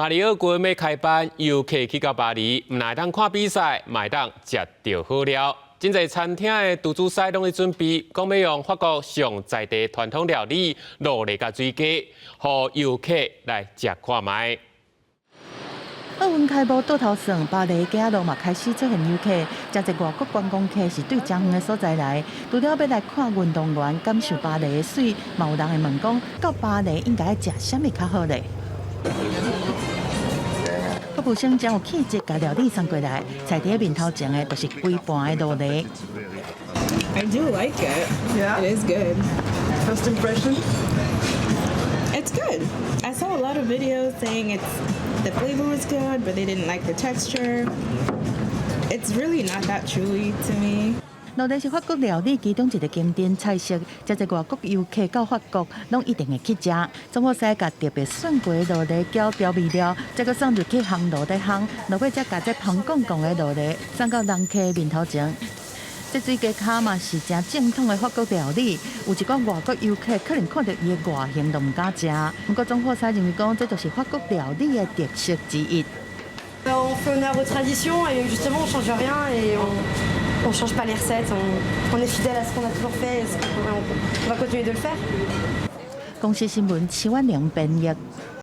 马里奥国要开班，游客去到巴黎，唔来当看比赛，买当食到好料。真侪餐厅的厨师师拢在准备，讲要用法国上在地传统料理卤类甲水鸡，互游客来食看卖。奥运开幕倒头算，巴黎街路嘛开始出现游客，真侪外国观光客是对真远的所在来，除了要来看运动员、感受巴黎的水，嘛有人会问讲，到巴黎应该食啥物较好咧？服务生真有气质，甲料理送过来，菜伫面头前的就是规盘的卤梨。I do like it. Yeah. It is good. First impression? It's good. I saw a lot of videos saying the flavor was good, but they didn't like the texture. It's really not that chewy to me. 卤梨是法国料理其中一个经典菜色，真侪外国游客到法国，拢一定会去食。总好使甲特别选过的卤梨搅调味料，再搁送入去烘炉底烘，落尾再甲这香港港的卤梨送到人客面头前。这水鸡卡嘛是真正统的法国料理，有一个外国游客可能看到伊的外形都唔敢食。不过总好使认为讲，这就是法国料理的特色之一。On fait honneur aux traditions et justement on change rien et on change pas les recettes, on est fidèle à ce qu'on a toujours fait et on va continuer de le faire. 公司新闻，齐婉玲编译。